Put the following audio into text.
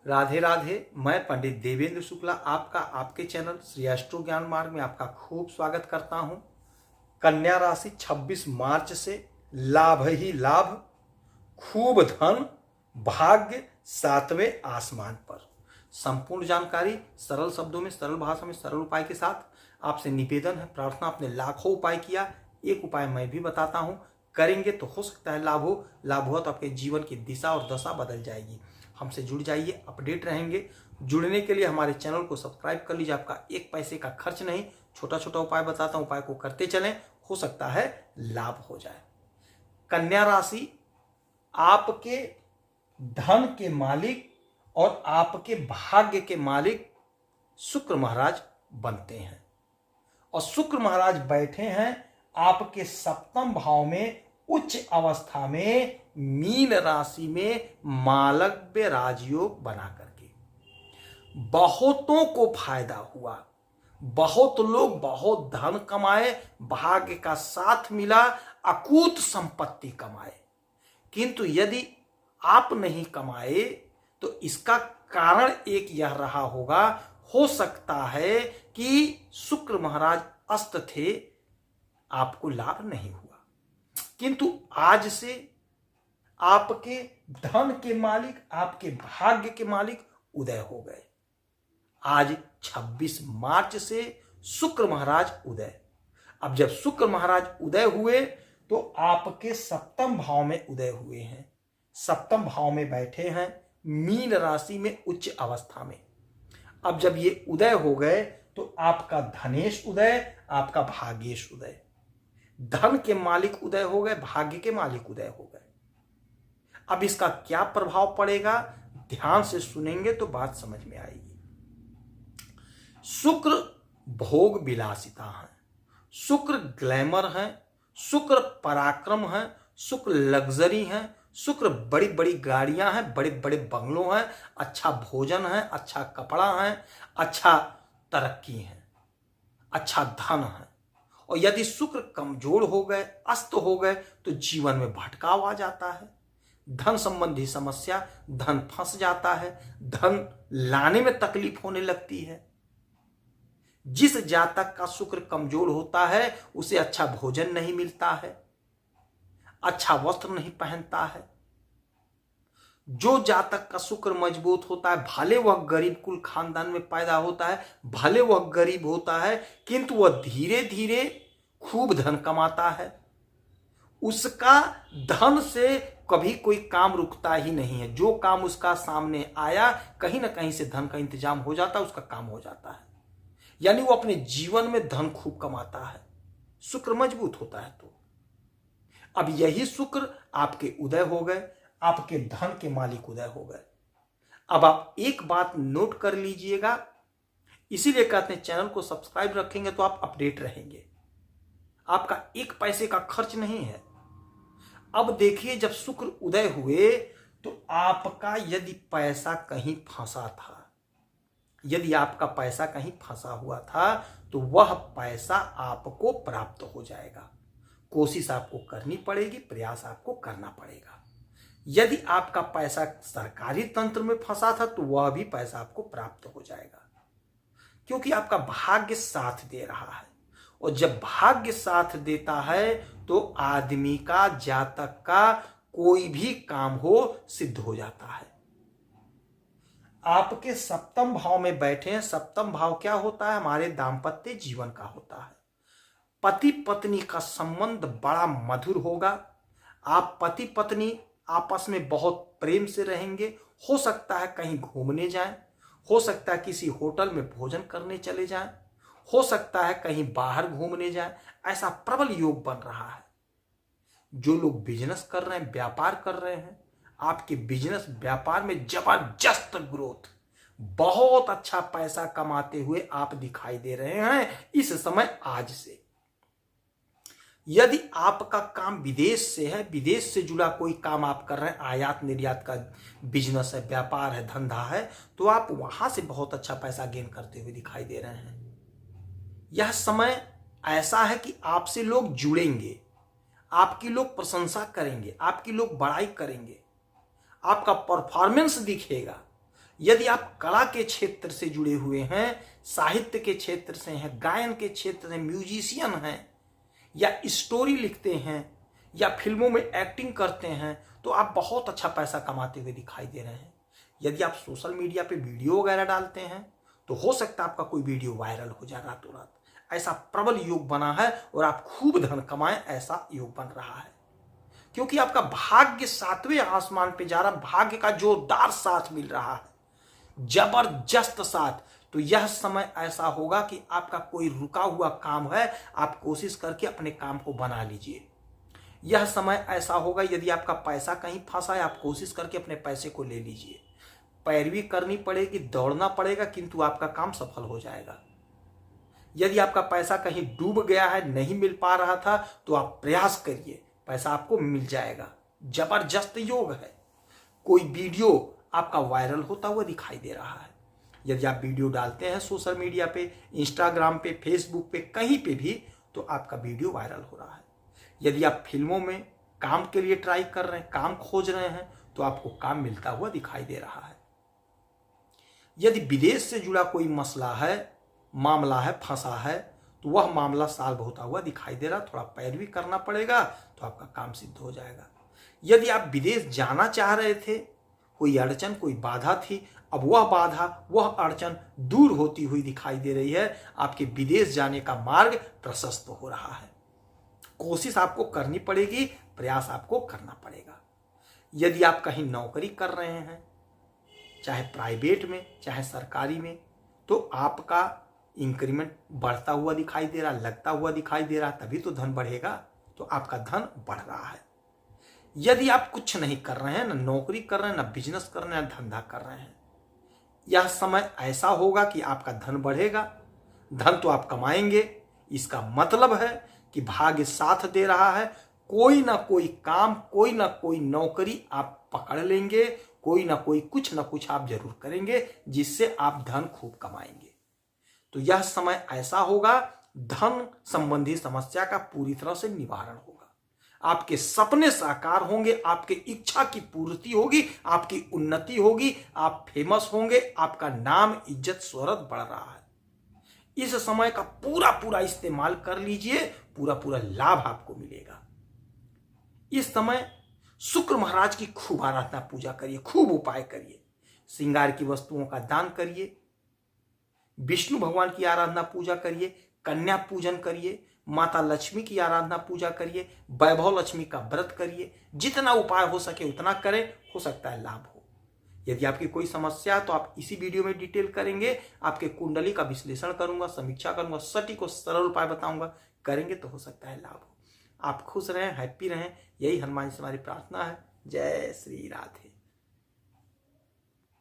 राधे राधे। मैं पंडित देवेंद्र शुक्ला आपका आपके चैनल श्री एस्ट्रो ज्ञान मार्ग में आपका खूब स्वागत करता हूं। कन्या राशि 26 मार्च से लाभ ही लाभ, खूब धन, भाग्य सातवें आसमान पर। संपूर्ण जानकारी सरल शब्दों में, सरल भाषा में, सरल उपाय के साथ आपसे निवेदन है, प्रार्थना। आपने लाखों उपाय किया, एक उपाय मैं भी बताता हूं, करेंगे तो हो सकता है लाभ हो। लाभ हुआ तो आपके जीवन की दिशा और दशा बदल जाएगी। हमसे जुड़ जाइए, अपडेट रहेंगे। जुड़ने के लिए हमारे चैनल को सब्सक्राइब कर लीजिए, आपका एक पैसे का खर्च नहीं। छोटा छोटा उपाय बताता हूं, उपाय को करते चलें, हो सकता है लाभ हो जाए। कन्या राशि आपके धन के मालिक और आपके भाग्य के मालिक शुक्र महाराज बनते हैं, और शुक्र महाराज बैठे हैं आपके सप्तम भाव में उच्च अवस्था में, मीन राशि में मालव्य राजयोग बना करके। बहुतों को फायदा हुआ, बहुत लोग बहुत धन कमाए, भाग्य का साथ मिला, अकूत संपत्ति कमाए। किंतु यदि आप नहीं कमाए तो इसका कारण एक यह रहा होगा, हो सकता है कि शुक्र महाराज अस्त थे, आपको लाभ नहीं हुआ। किंतु आज से आपके धन के मालिक, आपके भाग्य के मालिक उदय हो गए। आज 26 मार्च से शुक्र महाराज उदय। अब जब शुक्र महाराज उदय हुए तो आपके सप्तम भाव में उदय हुए हैं, सप्तम भाव में बैठे हैं, मीन राशि में उच्च अवस्था में। अब जब ये उदय हो गए तो आपका धनेश उदय, आपका भाग्येश उदय। धन के मालिक उदय हो गए, भाग्य के मालिक उदय हो गए। अब इसका क्या प्रभाव पड़ेगा, ध्यान से सुनेंगे तो बात समझ में आएगी। शुक्र भोग विलासिता है, शुक्र ग्लैमर है, शुक्र पराक्रम है, शुक्र लग्जरी है, शुक्र बड़ी बड़ी गाड़ियां हैं, बड़े बड़े बंगलों हैं, अच्छा भोजन है, अच्छा कपड़ा है, अच्छा तरक्की है, अच्छा धन है। और यदि शुक्र कमजोर हो गए, अस्त हो गए तो जीवन में भटकाव आ जाता है, धन संबंधी समस्या, धन फंस जाता है, धन लाने में तकलीफ होने लगती है। जिस जातक का शुक्र कमजोर होता है उसे अच्छा भोजन नहीं मिलता है, अच्छा वस्त्र नहीं पहनता है। जो जातक का शुक्र मजबूत होता है, भले वह गरीब कुल खानदान में पैदा होता है, भले वह गरीब होता है, किंतु वह धीरे धीरे खूब धन कमाता है। उसका धन से कभी कोई काम रुकता ही नहीं है। जो काम उसका सामने आया, कहीं ना कहीं से धन का इंतजाम हो जाता है, उसका काम हो जाता है। यानी वो अपने जीवन में धन खूब कमाता है, शुक्र मजबूत होता है। तो अब यही शुक्र आपके उदय हो गए, आपके धन के मालिक उदय हो गए। अब आप एक बात नोट कर लीजिएगा, इसीलिए कहते हैं चैनल को सब्सक्राइब रखेंगे तो आप अपडेट रहेंगे, आपका एक पैसे का खर्च नहीं है। अब देखिए, जब शुक्र उदय हुए तो आपका यदि पैसा कहीं फंसा था, यदि आपका पैसा कहीं फंसा हुआ था तो वह पैसा आपको प्राप्त हो जाएगा। कोशिश आपको करनी पड़ेगी, प्रयास आपको करना पड़ेगा। यदि आपका पैसा सरकारी तंत्र में फंसा था तो वह भी पैसा आपको प्राप्त हो जाएगा, क्योंकि आपका भाग्य साथ दे रहा है। और जब भाग्य साथ देता है तो आदमी का, जातक का कोई भी काम हो सिद्ध हो जाता है। आपके सप्तम भाव में बैठे हैं। सप्तम भाव क्या होता है? हमारे दाम्पत्य जीवन का होता है। पति पत्नी का संबंध बड़ा मधुर होगा। आप पति पत्नी आपस में बहुत प्रेम से रहेंगे। हो सकता है कहीं घूमने जाएं, हो सकता है किसी होटल में भोजन करने चले जाएं, हो सकता है कहीं बाहर घूमने जाएं। ऐसा प्रबल योग बन रहा है। जो लोग बिजनेस कर रहे हैं, व्यापार कर रहे हैं, आपके बिजनेस व्यापार में जबरदस्त ग्रोथ, बहुत अच्छा पैसा कमाते हुए आप दिखाई दे रहे हैं इस समय आज से। यदि आपका काम विदेश से है, विदेश से जुड़ा कोई काम आप कर रहे हैं, आयात निर्यात का बिजनेस है, व्यापार है, धंधा है, तो आप वहां से बहुत अच्छा पैसा गेन करते हुए दिखाई दे रहे हैं। यह समय ऐसा है कि आपसे लोग जुड़ेंगे, आपकी लोग प्रशंसा करेंगे, आपकी लोग बड़ाई करेंगे, आपका परफॉर्मेंस दिखेगा। यदि आप कला के क्षेत्र से जुड़े हुए हैं, साहित्य के क्षेत्र से हैं, गायन के क्षेत्र से म्यूजिशियन हैं, या स्टोरी लिखते हैं, या फिल्मों में एक्टिंग करते हैं, तो आप बहुत अच्छा पैसा कमाते हुए दिखाई दे रहे हैं। यदि आप सोशल मीडिया पे वीडियो वगैरह डालते हैं तो हो सकता है आपका कोई वीडियो वायरल हो जाए रातों रात। ऐसा प्रबल योग बना है और आप खूब धन कमाएं, ऐसा योग बन रहा है। क्योंकि आपका भाग्य 7वें आसमान पे जा रहा, भाग्य का जोरदार साथ मिल रहा है, जबरदस्त साथ। तो यह समय ऐसा होगा कि आपका कोई रुका हुआ काम है, आप कोशिश करके अपने काम को बना लीजिए। यह समय ऐसा होगा, यदि आपका पैसा कहीं फंसा है, आप कोशिश करके अपने पैसे को ले लीजिए। पैरवी करनी पड़ेगी, दौड़ना पड़ेगा, किंतु आपका काम सफल हो जाएगा। यदि आपका पैसा कहीं डूब गया है, नहीं मिल पा रहा था, तो आप प्रयास करिए, पैसा आपको मिल जाएगा। जबरदस्त योग है। कोई वीडियो आपका वायरल होता हुआ दिखाई दे रहा है। यदि आप वीडियो डालते हैं सोशल मीडिया पे, इंस्टाग्राम पे, फेसबुक पे, कहीं पे भी, तो आपका वीडियो वायरल हो रहा है। यदि आप फिल्मों में काम के लिए ट्राई कर रहे हैं, काम खोज रहे हैं, तो आपको काम मिलता हुआ दिखाई दे रहा है। यदि विदेश से जुड़ा कोई मसला है, मामला है, फंसा है, तो वह मामला सॉल्व होता हुआ दिखाई दे रहा। थोड़ा पैरवी करना पड़ेगा तो आपका काम सिद्ध हो जाएगा। यदि आप विदेश जाना चाह रहे थे, कोई अड़चन, कोई बाधा थी, अब वह बाधा, वह अड़चन दूर होती हुई दिखाई दे रही है। आपके विदेश जाने का मार्ग प्रशस्त हो रहा है। कोशिश आपको करनी पड़ेगी, प्रयास आपको करना पड़ेगा। यदि आप कहीं नौकरी कर रहे हैं, चाहे प्राइवेट में, चाहे सरकारी में, तो आपका इंक्रीमेंट बढ़ता हुआ दिखाई दे रहा, लगता हुआ दिखाई दे रहा, तभी तो धन बढ़ेगा। तो आपका धन बढ़ रहा है। यदि आप कुछ नहीं कर रहे हैं, ना नौकरी कर रहे हैं, ना बिजनेस कर रहे हैं, ना धंधा कर रहे हैं, यह समय ऐसा होगा कि आपका धन बढ़ेगा। धन तो आप कमाएंगे। इसका मतलब है कि भाग्य साथ दे रहा है। कोई ना कोई काम, कोई ना कोई नौकरी आप पकड़ लेंगे, कोई ना कोई कुछ ना कुछ आप जरूर करेंगे, जिससे आप धन खूब कमाएंगे। तो यह समय ऐसा होगा, धन संबंधी समस्या का पूरी तरह से निवारण होगा। आपके सपने साकार होंगे, आपके इच्छा की पूर्ति होगी, आपकी उन्नति होगी, आप फेमस होंगे, आपका नाम, इज्जत, शोहरत बढ़ रहा है। इस समय का पूरा पूरा इस्तेमाल कर लीजिए, पूरा पूरा लाभ आपको मिलेगा। इस समय शुक्र महाराज की खूब आराधना पूजा करिए, खूब उपाय करिए, श्रृंगार की वस्तुओं का दान करिए, विष्णु भगवान की आराधना पूजा करिए, कन्या पूजन करिए, माता लक्ष्मी की आराधना पूजा करिए, वैभव लक्ष्मी का व्रत करिए। जितना उपाय हो सके उतना करें, हो सकता है लाभ हो। यदि आपकी कोई समस्या है तो आप इसी वीडियो में डिटेल करेंगे, आपके कुंडली का विश्लेषण करूंगा, समीक्षा करूंगा, सटीक और सरल उपाय बताऊंगा। करेंगे तो हो सकता है लाभ हो। आप खुश रहें, हैप्पी रहें, यही हनुमान जी से हमारी प्रार्थना है। जय श्री राधे।